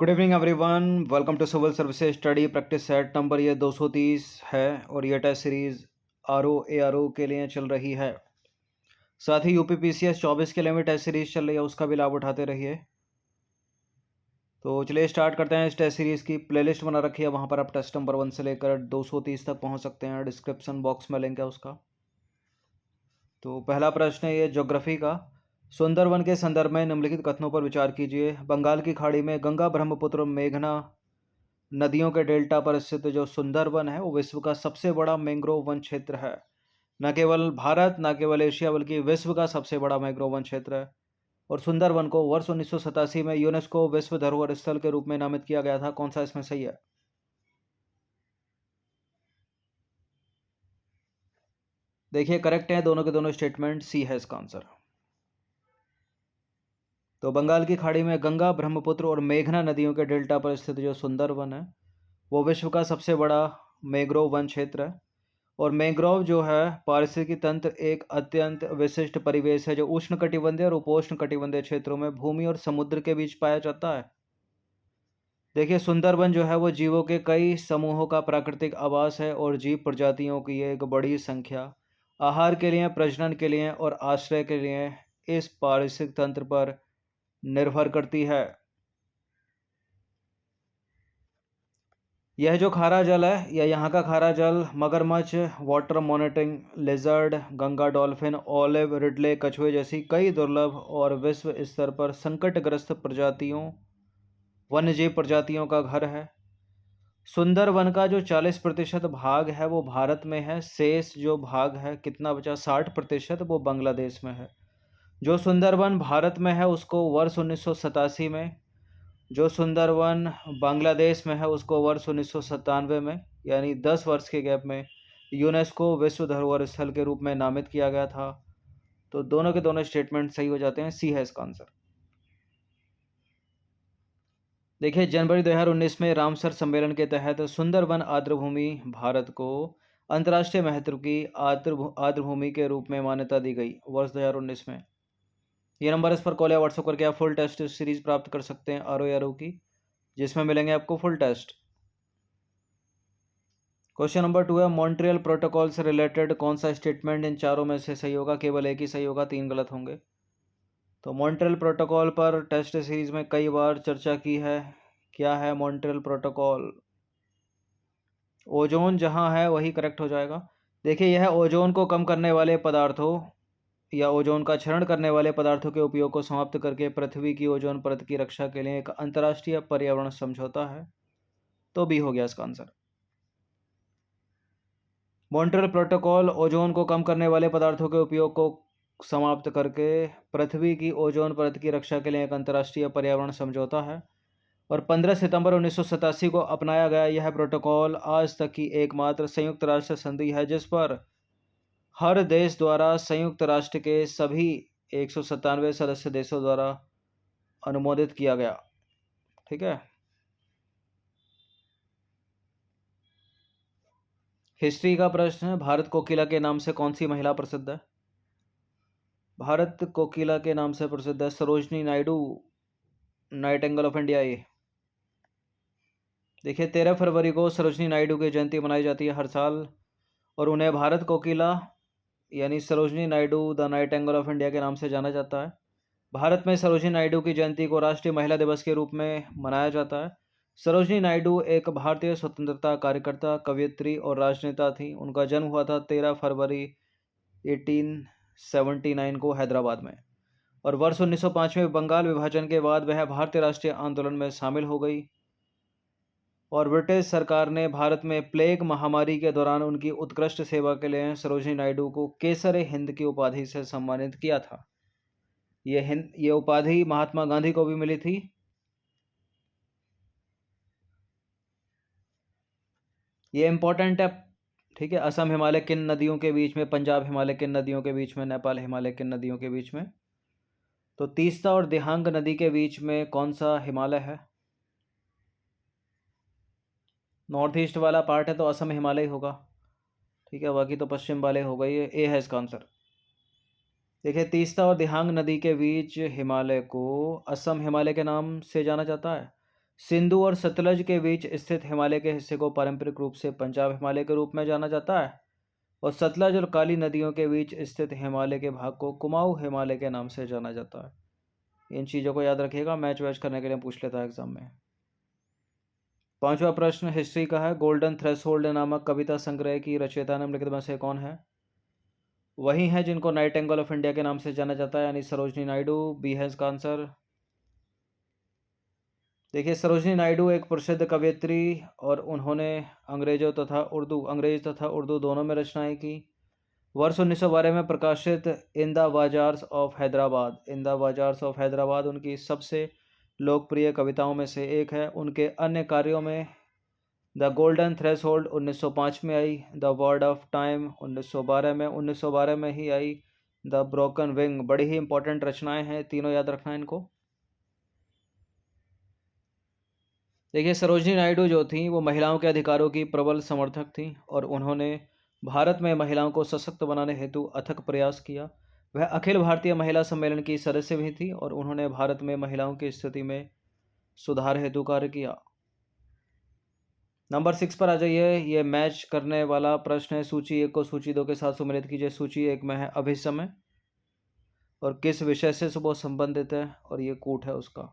Good evening everyone, welcome to civil services study practice set number ये 230 है और ये टेस्ट सीरीज आर ओ के लिए चल रही है। साथ ही यूपीपीसीएस 24 के लिए भी टेस्ट सीरीज चल रही है, उसका भी लाभ उठाते रहिए। तो चलिए स्टार्ट करते हैं। इस टेस्ट सीरीज़ की प्लेलिस्ट बना रखी है, वहाँ पर आप टेस्ट नंबर 1 से लेकर 230 तक पहुँच सकते हैं। डिस्क्रिप्शन बॉक्स में लिंक है उसका। तो पहला प्रश्न है ये ज्योग्राफी का। सुंदरवन के संदर्भ में निम्नलिखित कथनों पर विचार कीजिए। बंगाल की खाड़ी में गंगा, ब्रह्मपुत्र और मेघना नदियों के डेल्टा पर स्थित जो सुंदरवन है वो विश्व का सबसे बड़ा मैंग्रोव वन क्षेत्र है। न केवल भारत, न केवल एशिया, बल्कि विश्व का सबसे बड़ा मैंग्रोव वन क्षेत्र है। और सुंदरवन को वर्ष 1987 में यूनेस्को विश्व धरोहर स्थल के रूप में नामित किया गया था। कौन सा इसमें सही है? देखिए करेक्ट है दोनों के दोनों स्टेटमेंट, सी है इसका आंसर। तो बंगाल की खाड़ी में गंगा, ब्रह्मपुत्र और मेघना नदियों के डेल्टा पर स्थित जो सुंदरवन है वो विश्व का सबसे बड़ा मैंग्रोव वन क्षेत्र है। और मैंग्रोव जो है पारिस्थितिकी तंत्र एक अत्यंत विशिष्ट परिवेश है जो उष्णकटिबंधीय और उपोष्ण कटिबंधीय क्षेत्रों में भूमि और समुद्र के बीच पाया जाता है। देखिए सुंदरवन जो है वो जीवों के कई समूहों का प्राकृतिक आवास है और जीव प्रजातियों की एक बड़ी संख्या आहार के लिए, प्रजनन के लिए और आश्रय के लिए इस पारिस्थितिक तंत्र पर निर्भर करती है। यह जो खारा जल है या यहाँ का खारा जल मगरमच्छ, water monitoring lizard, Ganga dolphin, olive Ridley कछुए जैसी कई दुर्लभ और विश्व स्तर पर संकटग्रस्त प्रजातियों वन्यजीव प्रजातियों का घर है। सुंदरवन का जो 40% भाग है वो भारत में है। शेष जो भाग है कितना बचा, 60%, वो बांग्लादेश में है। जो सुंदरवन भारत में है उसको वर्ष 1987 में, जो सुंदरवन बांग्लादेश में है उसको वर्ष 1997 में, यानी 10 वर्ष के गैप में यूनेस्को विश्व धरोहर स्थल के रूप में नामित किया गया था। तो दोनों के दोनों स्टेटमेंट सही हो जाते हैं, सी है इसका आंसर। देखिए जनवरी 2019 में रामसर सम्मेलन के तहत सुंदरवन आर्द्रभूमि भारत को अंतर्राष्ट्रीय महत्व की आर्द्रभूमि के रूप में मान्यता दी गई वर्ष 2019 में। ये नंबर इस पर कॉल या व्हाट्सएप करके आप फुल टेस्ट सीरीज प्राप्त कर सकते हैं आर ओ की, जिसमें मिलेंगे आपको फुल टेस्ट। क्वेश्चन नंबर 2 है मॉन्ट्रियल प्रोटोकॉल से रिलेटेड कौन सा स्टेटमेंट इन चारों में से सही होगा? केवल एक ही सही होगा, 3 गलत होंगे। तो मॉन्ट्रियल प्रोटोकॉल पर टेस्ट सीरीज में कई बार चर्चा की है। क्या है मॉन्ट्रियल प्रोटोकॉल? ओजोन जहां है वही करेक्ट हो जाएगा। देखिए यह ओजोन को कम करने वाले पदार्थों या ओजोन का क्षरण करने वाले पदार्थों के उपयोग को समाप्त करके पृथ्वी की ओजोन परत की रक्षा के लिए एक अंतर्राष्ट्रीय पर्यावरण समझौता है। तो बी हो गया इसका आंसर। मॉन्ट्रियल प्रोटोकॉल ओजोन को कम करने वाले पदार्थों के उपयोग को समाप्त करके पृथ्वी की ओजोन परत की रक्षा के लिए एक अंतर्राष्ट्रीय पर्यावरण समझौता है और 15 सितंबर 1987 को अपनाया गया। यह प्रोटोकॉल आज तक की एकमात्र संयुक्त राष्ट्र संधि है जिस पर हर देश द्वारा संयुक्त राष्ट्र के सभी 197 सदस्य देशों द्वारा अनुमोदित किया गया। ठीक है। हिस्ट्री का प्रश्न है, भारत कोकिला के नाम से कौन सी महिला प्रसिद्ध है? भारत कोकिला के नाम से प्रसिद्ध है Sarojini Naidu, Nightingale of India. ये देखिए 13 फरवरी को सरोजनी नायडू की जयंती मनाई जाती है हर साल और उन्हें भारत कोकिला यानी Sarojini Naidu the Nightingale of India के नाम से जाना जाता है। भारत में सरोजनी नायडू की जयंती को राष्ट्रीय महिला दिवस के रूप में मनाया जाता है। सरोजनी नायडू एक भारतीय स्वतंत्रता कार्यकर्ता, कवयित्री और राजनेता थी। उनका जन्म हुआ था 13 फरवरी 1879 को हैदराबाद में और वर्ष 1905 में बंगाल विभाजन के बाद वह भारतीय राष्ट्रीय आंदोलन में शामिल हो गई और ब्रिटिश सरकार ने भारत में प्लेग महामारी के दौरान उनकी उत्कृष्ट सेवा के लिए सरोजनी नायडू को केसर हिंद की उपाधि से सम्मानित किया था। ये उपाधि महात्मा गांधी को भी मिली थी। ये इंपॉर्टेंट है। ठीक है। असम हिमालय किन नदियों के बीच में, पंजाब हिमालय किन नदियों के बीच में, नेपाल हिमालय किन नदियों के बीच में? तो तीस्ता और दिहांग नदी के बीच में कौन सा हिमालय है? नॉर्थ ईस्ट वाला पार्ट है तो असम हिमालय होगा। ठीक है, बाकी तो पश्चिम वाले हो गई। ए है इसका आंसर। देखिए तीस्ता और दिहांग नदी के बीच हिमालय को असम हिमालय के नाम से जाना जाता है। सिंधु और सतलज के बीच स्थित हिमालय के हिस्से को पारंपरिक रूप से पंजाब हिमालय के रूप में जाना जाता है, और सतलज और काली नदियों के बीच स्थित हिमालय के भाग को कुमाऊं हिमालय के नाम से जाना जाता है। इन चीज़ों को याद रखिएगा, मैच वैच करने के लिए पूछ लेता है एग्जाम में। पांचवा प्रश्न हिस्ट्री का है। गोल्डन थ्रेशोल्ड नामक कविता संग्रह की रचयिता निम्नलिखित में से कौन है? वही हैं जिनको नाइटिंगेल ऑफ इंडिया के नाम से जाना जाता है, यानी सरोजनी नायडू। बी है इसका आंसर। देखिए, सरोजनी नायडू एक प्रसिद्ध कवयित्री और उन्होंने अंग्रेज तथा उर्दू दोनों में रचनाएं की। वर्ष 1912 में प्रकाशित in the bazaars of Hyderabad उनकी सबसे लोकप्रिय कविताओं में से एक है। उनके अन्य कार्यों में द गोल्डन थ्रेशोल्ड 1905 में आई, द वर्ड ऑफ टाइम 1912 में ही आई, द ब्रोकन विंग। बड़ी ही इंपॉर्टेंट रचनाएं हैं, तीनों याद रखना इनको। देखिए, सरोजनी नायडू जो थी वो महिलाओं के अधिकारों की प्रबल समर्थक थी और उन्होंने भारत में महिलाओं को सशक्त बनाने हेतु अथक प्रयास किया। वह अखिल भारतीय महिला सम्मेलन की सदस्य भी थी और उन्होंने भारत में महिलाओं की स्थिति में सुधार हेतु कार्य किया। नंबर 6 पर आ जाइए। ये मैच करने वाला प्रश्न है। सूची 1 को सूची 2 के साथ सम्मिलित कीजिए। सूची 1 में है अभिसमय और किस विषय से वो संबंधित है, और ये कूट है उसका।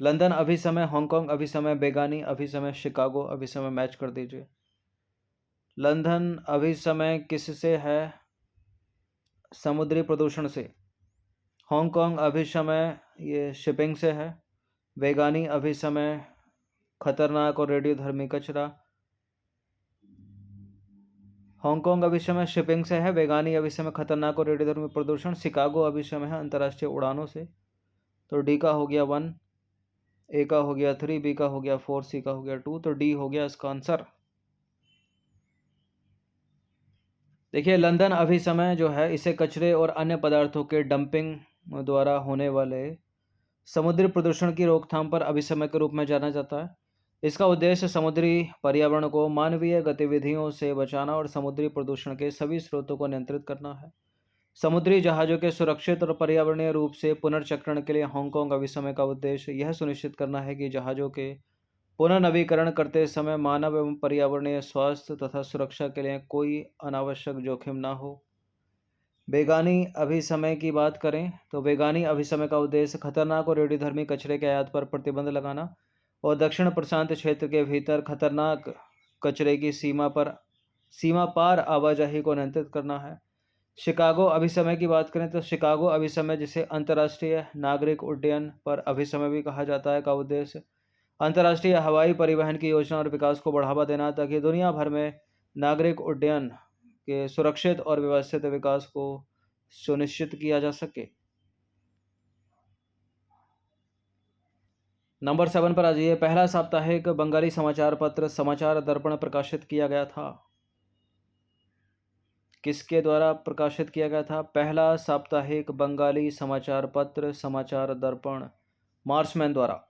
लंदन अभिसमय, हांगकांग अभिसमय, बेगानी अभिसमय, शिकागो अभिसमय। मैच कर दीजिए। लंदन अभिसमय किससे है? समुद्री प्रदूषण से। हांगकांग अभिसमय ये शिपिंग से है। बेगानी अभिसमय खतरनाक और रेडियोधर्मी कचरा। हांगकांग अभिसमय शिपिंग से है, बेगानी अभिसमय खतरनाक और रेडियोधर्मी प्रदूषण। शिकागो अभिसमय है अंतर्राष्ट्रीय उड़ानों से। तो डी का हो गया 1, ए का हो गया 3, बी का हो गया 4, सी का हो गया 2, तो डी हो गया इसका आंसर। देखिए, लंदन अभिसमय जो है इसे कचरे और अन्य पदार्थों के डंपिंग द्वारा होने वाले समुद्री प्रदूषण की रोकथाम पर अभिसमय के रूप में जाना जाता है। इसका उद्देश्य समुद्री पर्यावरण को मानवीय गतिविधियों से बचाना और समुद्री प्रदूषण के सभी स्रोतों को नियंत्रित करना है। समुद्री जहाज़ों के सुरक्षित और पर्यावरणीय रूप से पुनर्चक्रण के लिए हांगकांग अभिसमय का उद्देश्य यह सुनिश्चित करना है कि जहाज़ों के पुनर्नवीकरण करते समय मानव एवं पर्यावरणीय स्वास्थ्य तथा सुरक्षा के लिए कोई अनावश्यक जोखिम न हो। बेगानी अभिसमय की बात करें तो बेगानी अभिसमय का उद्देश्य खतरनाक और रेडियोधर्मी कचरे के आयात पर प्रतिबंध लगाना और दक्षिण प्रशांत क्षेत्र के भीतर खतरनाक कचरे की सीमा पार आवाजाही को नियंत्रित करना है। शिकागो अभिसमय की बात करें तो शिकागो अभिसमय, जिसे अंतर्राष्ट्रीय नागरिक उड्डयन पर अभिसमय भी कहा जाता है, का उद्देश्य अंतर्राष्ट्रीय हवाई परिवहन की योजना और विकास को बढ़ावा देना ताकि दुनिया भर में नागरिक उड्डयन के सुरक्षित और व्यवस्थित विकास को सुनिश्चित किया जा सके। नंबर 7 पर आ जाइए। पहला साप्ताहिक बंगाली समाचार पत्र समाचार दर्पण प्रकाशित किया गया था। किसके द्वारा प्रकाशित किया गया था? पहला साप्ताहिक बंगाली समाचार पत्र समाचार दर्पण मार्चमैन द्वारा।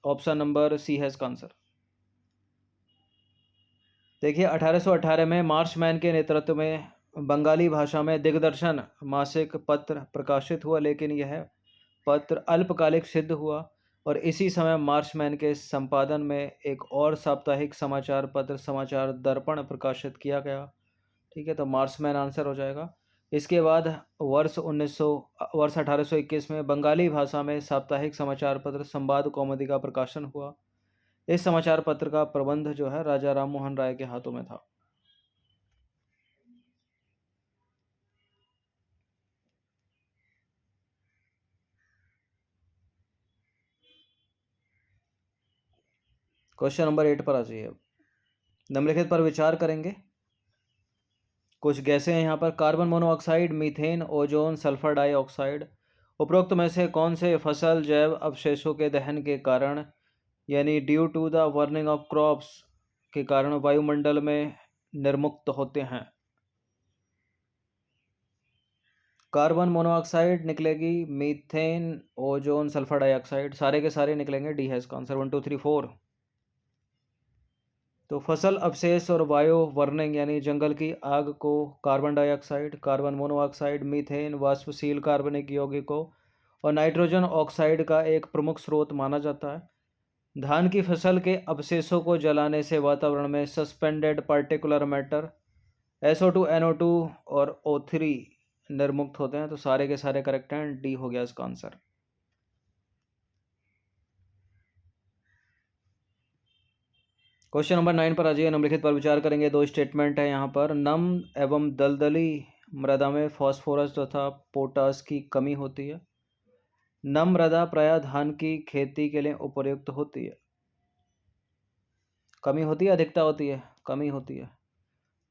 ऑप्शन नंबर सी है इसका आंसर। देखिए, 1818 में मार्चमैन के नेतृत्व में बंगाली भाषा में दिग्दर्शन मासिक पत्र प्रकाशित हुआ, लेकिन यह पत्र अल्पकालिक सिद्ध हुआ और इसी समय मार्चमैन के संपादन में एक और साप्ताहिक समाचार पत्र समाचार दर्पण प्रकाशित किया गया। ठीक है, तो मार्चमैन आंसर हो जाएगा। इसके बाद वर्ष 1821 में बंगाली भाषा में साप्ताहिक समाचार पत्र संवाद कौमुदी का प्रकाशन हुआ। इस समाचार पत्र का प्रबंध जो है राजा राम मोहन राय के हाथों में था। क्वेश्चन नंबर 8 पर आ जाइए। निम्नलिखित पर विचार करेंगे। कुछ गैसें हैं यहाँ पर। Carbon monoxide, methane, ozone, sulphur dioxide. उपरोक्त में से कौन से फसल जैव अवशेषों के दहन के कारण यानी due to the burning of crops के कारण वायुमंडल में निर्मुक्त होते हैं? कार्बन मोनोऑक्साइड निकलेगी, मीथेन, ओजोन, सल्फर डाइऑक्साइड, सारे के सारे निकलेंगे। डी है इसका आंसर। 1 2 3 4। तो फसल अवशेष और वायु बर्निंग यानी जंगल की आग को carbon dioxide, carbon monoxide, methane, वाष्पशील कार्बनिक यौगिकों और नाइट्रोजन ऑक्साइड का एक प्रमुख स्रोत माना जाता है। धान की फसल के अवशेषों को जलाने से वातावरण में suspended particular matter SO2, NO2 और O3 निर्मुक्त होते हैं। तो सारे के सारे करेक्ट हैं, डी हो गया इसका आंसर। क्वेश्चन नंबर 9 पर आ जाइए। निम्नलिखित पर विचार करेंगे। दो स्टेटमेंट है यहाँ पर। नम एवं दलदली मृदा में फास्फोरस तथा पोटास की कमी होती है। नम मृदा प्रायः धान की खेती के लिए उपयुक्त होती है। कमी होती है, अधिकता होती है, कमी होती है।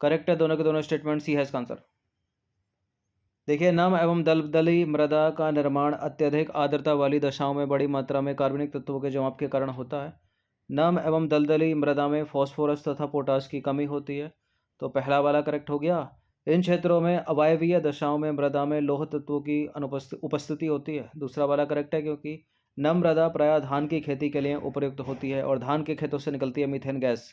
करेक्ट है दोनों के दोनों स्टेटमेंट, सी है इसका आंसर। देखिए, नम एवं दलदली मृदा का निर्माण अत्यधिक आर्द्रता वाली दशाओं में बड़ी मात्रा में कार्बनिक तत्वों के जमाव के कारण होता है। नम एवं दलदली मृदा में फास्फोरस तथा पोटास की कमी होती है। तो पहला वाला करेक्ट हो गया। इन क्षेत्रों में अवायवीय दशाओं में मृदा में लौह तत्वों की उपस्थिति होती है। दूसरा वाला करेक्ट है, क्योंकि नम मृदा प्रायः धान की खेती के लिए उपयुक्त होती है और धान के खेतों से निकलती है मीथेन गैस।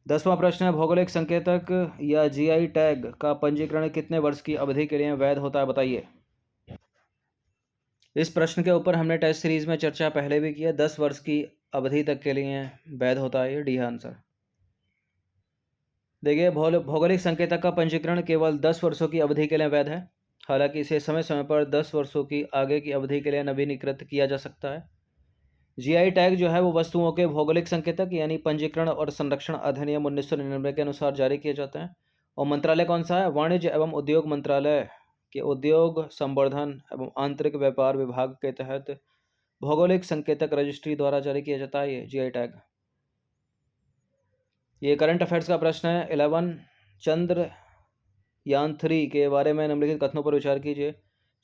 10वां प्रश्न है, भौगोलिक संकेतक या GI टैग का पंजीकरण कितने वर्ष की अवधि के लिए वैध होता है, बताइए। इस प्रश्न के ऊपर हमने टेस्ट सीरीज में चर्चा पहले भी की है। 10 वर्ष की अवधि तक के लिए वैध होता है, ये डी है आंसर। देखिए, भौगोलिक संकेतक का पंजीकरण केवल 10 वर्षों की अवधि के लिए वैध है। हालांकि इसे समय समय पर 10 वर्षों की आगे की अवधि के लिए नवीनीकृत किया जा सकता है। GI टैग जो है वो वस्तुओं के भौगोलिक संकेतक यानी पंजीकरण और संरक्षण अधिनियम 1999 के अनुसार जारी किए जाते हैं। और मंत्रालय कौन सा है? वाणिज्य एवं उद्योग मंत्रालय के उद्योग संवर्धन एवं आंतरिक व्यापार विभाग के तहत भौगोलिक संकेतक रजिस्ट्री द्वारा जारी किया जाता है ये GI टैग। ये करंट अफेयर्स का प्रश्न है 11। चंद्रयान 3 के बारे में निम्नलिखित कथनों पर विचार कीजिए।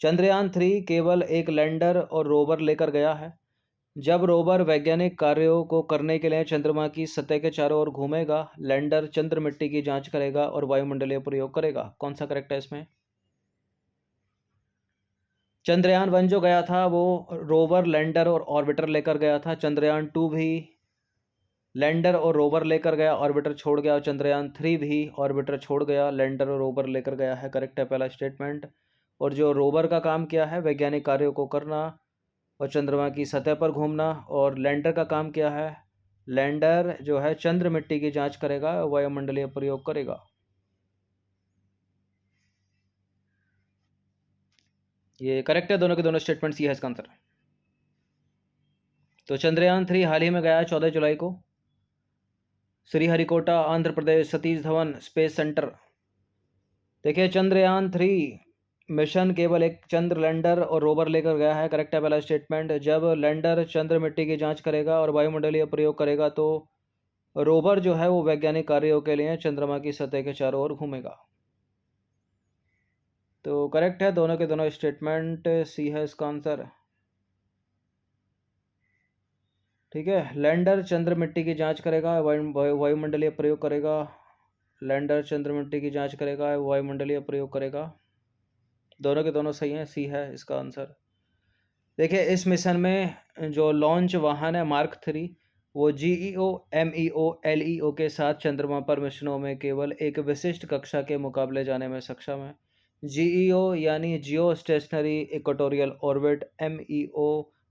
चंद्रयान 3 केवल एक लैंडर और रोवर लेकर गया है। जब रोवर वैज्ञानिक कार्यों को करने के लिए चंद्रमा की सतह के चारों ओर घूमेगा, लैंडर चंद्र मिट्टी की जांच करेगा और वायुमंडलीय प्रयोग करेगा। कौन सा करेक्ट है इसमें? चंद्रयान 1 जो गया था वो रोवर, लैंडर और ऑर्बिटर लेकर गया था। चंद्रयान 2 भी लैंडर और रोवर लेकर गया, ऑर्बिटर छोड़ गया। चंद्रयान 3 भी ऑर्बिटर छोड़ गया, लैंडर और रोवर लेकर गया है। करेक्ट है पहला स्टेटमेंट। और जो रोवर का काम किया है वैज्ञानिक कार्यों को करना और चंद्रमा की सतह पर घूमना, और लैंडर का काम क्या है? लैंडर जो है चंद्र मिट्टी की जांच करेगा, वायुमंडलीय प्रयोग करेगा। ये करेक्ट है दोनों के दोनों स्टेटमेंट, सी है इसका आंसर। तो चंद्रयान 3 हाल ही में गया है 14 जुलाई को श्रीहरिकोटा, आंध्र प्रदेश, सतीश धवन स्पेस सेंटर। देखिए, चंद्रयान 3 मिशन केवल एक चंद्र लैंडर और रोवर लेकर गया है। करेक्ट है पहला स्टेटमेंट। जब लैंडर चंद्र मिट्टी की जांच करेगा और वायुमंडलीय प्रयोग करेगा तो रोवर जो है वो वैज्ञानिक कार्यों के लिए चंद्रमा की सतह के चारों ओर घूमेगा। तो करेक्ट है दोनों के दोनों स्टेटमेंट, सी है इसका आंसर। ठीक है, लैंडर चंद्र मिट्टी की जांच करेगा, वायुमंडलीय प्रयोग करेगा। लैंडर चंद्र मिट्टी की जांच करेगा, वायुमंडलीय प्रयोग करेगा। दोनों के दोनों सही हैं, सी है इसका आंसर। देखिए, इस मिशन में जो लॉन्च वाहन है मार्क 3 वो GEO, MEO, LEO के साथ चंद्रमा पर मिशनों में केवल एक विशिष्ट कक्षा के मुकाबले जाने में सक्षम है। GEO यानी जियो stationery equatorial orbit, MEO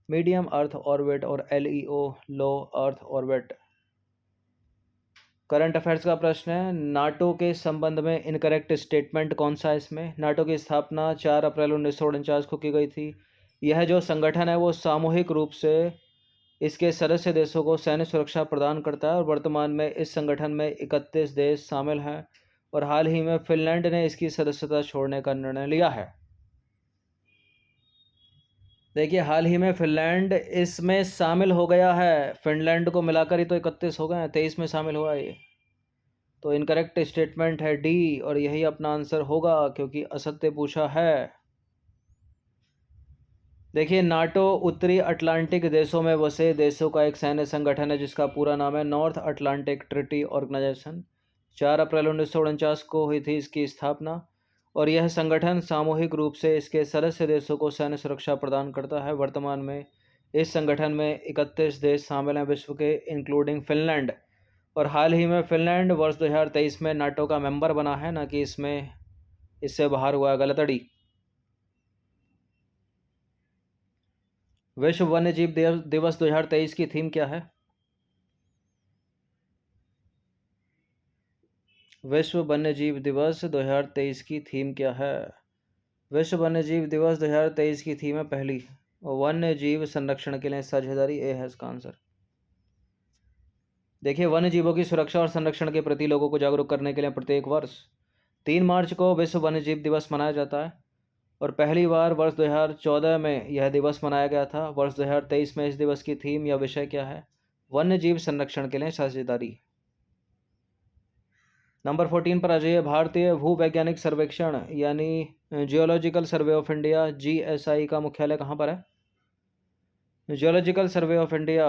medium earth orbit और LEO लो अर्थ ऑर्बिट। करंट अफेयर्स का प्रश्न है, नाटो के संबंध में इनकरेक्ट स्टेटमेंट कौन सा है इसमें? नाटो की स्थापना 4 अप्रैल 1949 को की गई थी। यह जो संगठन है वो सामूहिक रूप से इसके सदस्य देशों को सैन्य सुरक्षा प्रदान करता है और वर्तमान में इस संगठन में 31 देश शामिल हैं और हाल ही में फिनलैंड ने इसकी सदस्यता छोड़ने का निर्णय लिया है। देखिए, हाल ही में फिनलैंड इसमें शामिल हो गया है। फिनलैंड को मिलाकर ही तो 31 हो गए हैं, 23 में शामिल हुआ ये। तो इनकरेक्ट स्टेटमेंट है डी, और यही अपना आंसर होगा क्योंकि असत्य पूछा है। देखिए, नाटो उत्तरी अटलांटिक देशों में बसे देशों का एक सैन्य संगठन है जिसका पूरा नाम है नॉर्थ अटलांटिक ट्रीटी ऑर्गेनाइजेशन। 4 अप्रैल 1949 को हुई थी इसकी स्थापना और यह संगठन सामूहिक रूप से इसके सदस्य देशों को सैन्य सुरक्षा प्रदान करता है। वर्तमान में इस संगठन में 31 देश शामिल हैं विश्व के, इंक्लूडिंग फिनलैंड। और हाल ही में फिनलैंड वर्ष 2023 में नाटो का मेंबर बना है, ना कि इससे बाहर हुआ। गलत अड़ी। विश्व वन्य जीव दिवस 2023 की थीम क्या है? विश्व वन्य जीव दिवस 2023 की थीम क्या है? विश्व वन्य जीव दिवस 2023 की थीम है पहली, वन्य जीव संरक्षण के लिए साझेदारी। ए है इसका आंसर। देखिए, वन्य जीवों की सुरक्षा और संरक्षण के प्रति लोगों को जागरूक करने के लिए प्रत्येक वर्ष 3 मार्च को विश्व वन्य जीव दिवस मनाया जाता है और पहली बार वर्ष 2014 में यह दिवस मनाया गया था। वर्ष 2023 में इस दिवस की थीम या विषय क्या है? वन्य जीव संरक्षण के लिए साझेदारी। नंबर 14 पर आ जाइए। भारतीय भूवैज्ञानिक सर्वेक्षण यानी geological survey of India GSI का मुख्यालय कहाँ पर है? जियोलॉजिकल सर्वे ऑफ इंडिया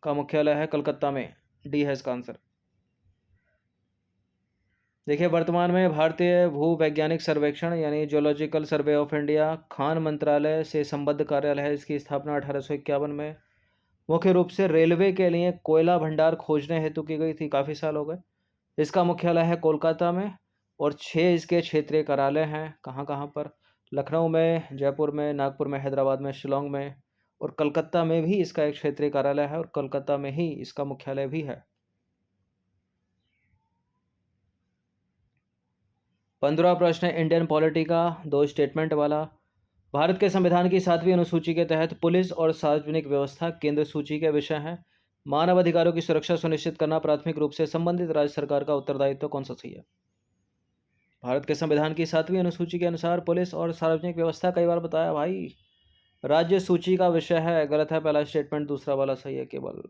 का मुख्यालय है कलकत्ता में। डी है इसका आंसर। देखिए, वर्तमान में भारतीय भूवैज्ञानिक सर्वेक्षण यानी geological survey of India Khan मंत्रालय से संबद्ध कार्यालय है। इसकी स्थापना 1851 में मुख्य रूप से रेलवे के लिए कोयला भंडार खोजने हेतु की गई थी। काफ़ी साल हो गए। इसका मुख्यालय है कोलकाता में और 6 इसके क्षेत्रीय कार्यालय हैं। कहाँ कहाँ पर? लखनऊ में, जयपुर में, नागपुर में, हैदराबाद में, शिलोंग में और कलकत्ता में भी इसका एक क्षेत्रीय कार्यालय है और कलकत्ता में ही इसका मुख्यालय भी है। 15वां प्रश्न है इंडियन पॉलिटी का, 2 स्टेटमेंट वाला। भारत के संविधान की 7वीं अनुसूची के तहत पुलिस और सार्वजनिक व्यवस्था केंद्र सूची के विषय हैं। मानव अधिकारों की सुरक्षा सुनिश्चित करना प्राथमिक रूप से संबंधित राज्य सरकार का उत्तरदायित्व। कौन सा सही है? भारत के संविधान की 7वीं अनुसूची के अनुसार पुलिस और सार्वजनिक व्यवस्था, कई बार बताया भाई, राज्य सूची का विषय है। गलत है पहला स्टेटमेंट, दूसरा वाला सही है केवल।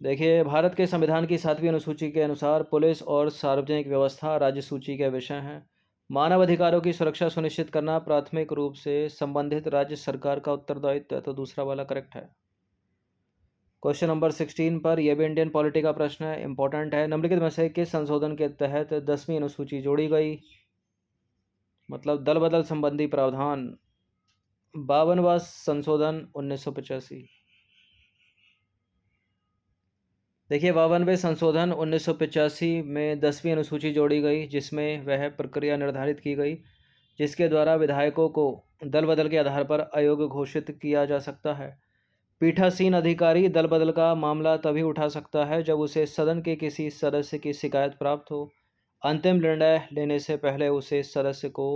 देखिए, भारत के संविधान की 7वीं अनुसूची के अनुसार पुलिस और सार्वजनिक व्यवस्था राज्य सूची के विषय हैं। मानव अधिकारों की सुरक्षा सुनिश्चित करना प्राथमिक रूप से संबंधित राज्य सरकार का उत्तरदायित्व है, तो दूसरा वाला करेक्ट है। क्वेश्चन नंबर 16 पर, यह भी इंडियन पॉलिटी का प्रश्न है, इंपॉर्टेंट है। निम्नलिखित में से किस संशोधन के तहत 10वीं अनुसूची जोड़ी गई? मतलब दल बदल संबंधी प्रावधान। 52वां संशोधन 1985। देखिए, 52वें संशोधन 1985 में 10वीं अनुसूची जोड़ी गई जिसमें वह प्रक्रिया निर्धारित की गई जिसके द्वारा विधायकों को दल बदल के आधार पर अयोग्य घोषित किया जा सकता है। पीठासीन अधिकारी दल बदल का मामला तभी उठा सकता है जब उसे सदन के किसी सदस्य की शिकायत प्राप्त हो। अंतिम निर्णय लेने से पहले उसे सदस्य को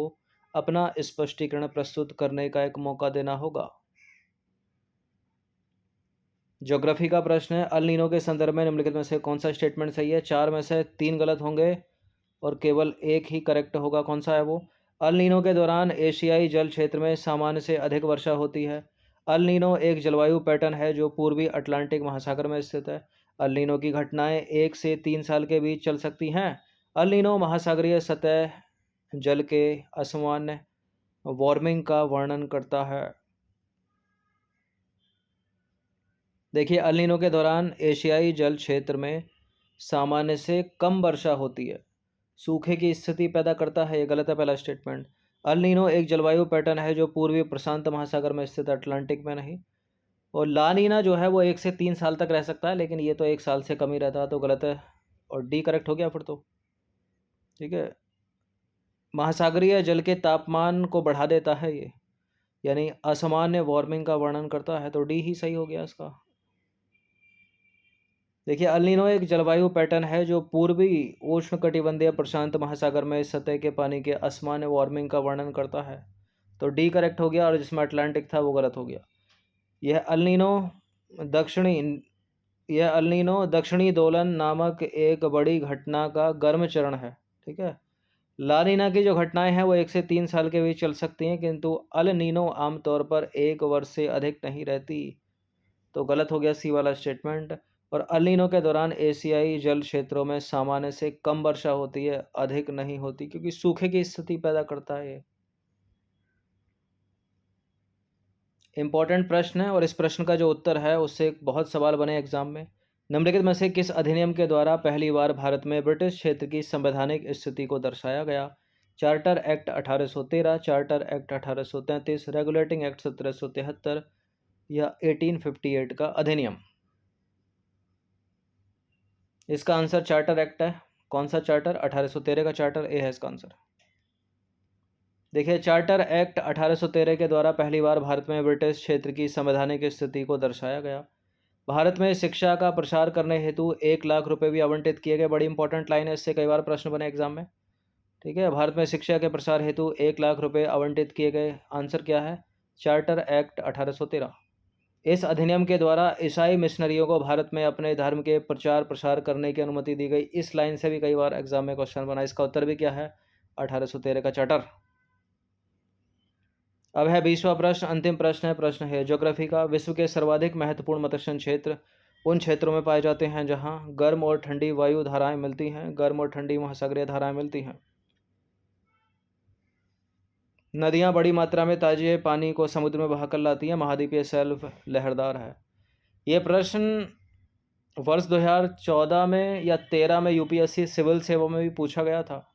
अपना स्पष्टीकरण प्रस्तुत करने का एक मौका देना होगा। ज्योग्राफी का प्रश्न है, अल नीनो के संदर्भ में निम्नलिखित में से कौन सा स्टेटमेंट सही है? 4 में से 3 गलत होंगे और केवल एक ही करेक्ट होगा। कौन सा है वो? अल नीनो के दौरान एशियाई जल क्षेत्र में सामान्य से अधिक वर्षा होती है। अल नीनो एक जलवायु पैटर्न है जो पूर्वी अटलांटिक महासागर में स्थित है। अल नीनो की घटनाएं 1 से 3 साल के बीच चल सकती हैं। अल नीनो महासागरीय सतह जल के असामान्य वार्मिंग का वर्णन करता है। देखिए, अल नीनो के दौरान एशियाई जल क्षेत्र में सामान्य से कम वर्षा होती है, सूखे की स्थिति पैदा करता है। ये गलत है पहला स्टेटमेंट। अल नीनो एक जलवायु पैटर्न है जो पूर्वी प्रशांत महासागर में स्थित, अटलांटिक में नहीं। और ला नीना जो है वो 1 से 3 साल तक रह सकता है, लेकिन ये तो 1 साल से कम ही रहता है, तो गलत है। और डी करेक्ट हो गया फिर तो। ठीक है, महासागरीय जल के तापमान को बढ़ा देता है ये, यानी असामान्य वार्मिंग का वर्णन करता है, तो डी ही सही हो गया इसका। देखिए, अल नीनो एक जलवायु पैटर्न है जो पूर्वी उष्णकटिबंधीय प्रशांत महासागर में सतह के पानी के असामान्य वार्मिंग का वर्णन करता है, तो डी करेक्ट हो गया। और जिसमें अटलांटिक था वो गलत हो गया। यह अल नीनो दक्षिणी यह अल नीनो दक्षिणी दोलन नामक एक बड़ी घटना का गर्म चरण है। ठीक है, ला नीना की जो घटनाएं हैं वो 1 से 3 साल के बीच चल सकती हैं, किंतु अल नीनो आमतौर पर 1 वर्ष से अधिक नहीं रहती, तो गलत हो गया सी वाला स्टेटमेंट। और अल नीनो के दौरान एशियाई जल क्षेत्रों में सामान्य से कम वर्षा होती है, अधिक नहीं होती, क्योंकि सूखे की स्थिति पैदा करता है ये। इंपॉर्टेंट प्रश्न है और इस प्रश्न का जो उत्तर है उससे बहुत सवाल बने एग्जाम में। निम्नलिखित में से किस अधिनियम के द्वारा पहली बार भारत में ब्रिटिश क्षेत्र की संवैधानिक स्थिति को दर्शाया गया? Charter act 1813, charter act 1833, regulating act 1773 या 1858 का अधिनियम? इसका आंसर चार्टर एक्ट है। कौन सा चार्टर? 1813 का चार्टर। ए है इसका आंसर। देखिए, चार्टर एक्ट 1813 के द्वारा पहली बार भारत में ब्रिटिश क्षेत्र की संवैधानिक स्थिति को दर्शाया गया। भारत में शिक्षा का प्रसार करने हेतु 1 लाख रुपए भी आवंटित किए गए। बड़ी इंपॉर्टेंट लाइन है, इससे कई बार प्रश्न बने एग्जाम में। ठीक है, भारत में शिक्षा के प्रसार हेतु 1 लाख रुपए आवंटित किए गए। आंसर क्या है? Charter act 1813। इस अधिनियम के द्वारा ईसाई मिशनरियों को भारत में अपने धर्म के प्रचार प्रसार करने की अनुमति दी गई। इस लाइन से भी कई बार एग्जाम में क्वेश्चन बना। इसका उत्तर भी क्या है? 1813 का चार्टर। अब है 20वां प्रश्न, अंतिम प्रश्न है ज्योग्राफी का। विश्व के सर्वाधिक महत्वपूर्ण मत्स्य क्षेत्र उन क्षेत्रों में पाए जाते हैं जहां गर्म और ठंडी वायु धाराएं मिलती हैं। गर्म और ठंडी महासागरीय धाराएं मिलती हैं। नदियां बड़ी मात्रा में ताजे पानी को समुद्र में बहाकर लाती हैं। महाद्वीपीय शेल्फ लहरदार है। ये प्रश्न वर्ष 2014 में या 13 में यूपीएससी सिविल सेवा में भी पूछा गया था।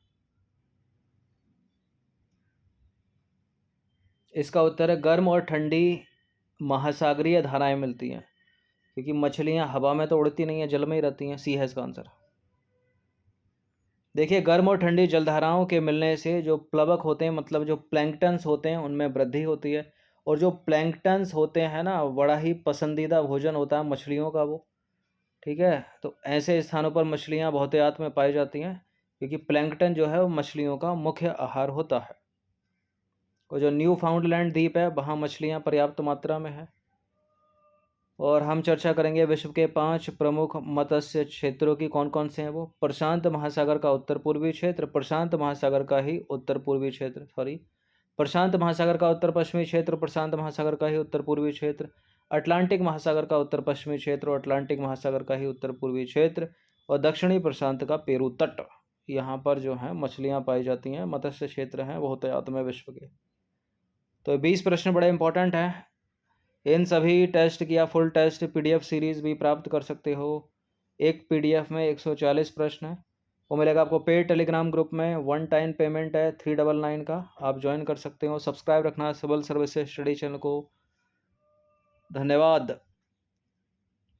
इसका उत्तर है गर्म और ठंडी महासागरीय धाराएं मिलती हैं, क्योंकि मछलियां हवा में तो उड़ती नहीं है, जल में ही रहती हैं। सी है इसका आंसर। देखिए, गर्म और ठंडी जलधाराओं के मिलने से जो प्लवक होते हैं, मतलब जो प्लैंकटन्स होते हैं, उनमें वृद्धि होती है। और जो प्लैंकटन्स होते हैं ना, बड़ा ही पसंदीदा भोजन होता है मछलियों का वो। ठीक है, तो ऐसे स्थानों पर मछलियां बहुतायत में पाई जाती हैं, क्योंकि प्लैंकटन जो है वो मछलियों का मुख्य आहार होता है। और जो न्यू फाउंडलैंड द्वीप है, वहाँ मछलियाँ पर्याप्त मात्रा में है। और हम चर्चा करेंगे विश्व के 5 प्रमुख मत्स्य क्षेत्रों की। कौन कौन से हैं वो? प्रशांत महासागर का उत्तर पूर्वी क्षेत्र, प्रशांत महासागर का ही उत्तर पूर्वी क्षेत्र, प्रशांत महासागर का उत्तर पश्चिमी क्षेत्र, प्रशांत महासागर का ही उत्तर पूर्वी क्षेत्र, अटलांटिक महासागर का उत्तर पश्चिमी क्षेत्र और अटलांटिक महासागर का ही उत्तर पूर्वी क्षेत्र, और दक्षिणी प्रशांत का पेरू तट। यहाँ पर जो है मछलियाँ पाई जाती हैं, मत्स्य क्षेत्र हैं बहुतायत में विश्व के। तो 20 प्रश्न बड़े इंपॉर्टेंट हैं। इन सभी टेस्ट की या फुल टेस्ट पीडीएफ सीरीज भी प्राप्त कर सकते हो। एक पीडीएफ में 140 प्रश्न है। वो मिलेगा आपको पेड टेलीग्राम ग्रुप में। 1 टाइम पेमेंट है 399 का, आप ज्वाइन कर सकते हो। सब्सक्राइब रखना सिविल सर्विसेज स्टडी चैनल को। धन्यवाद।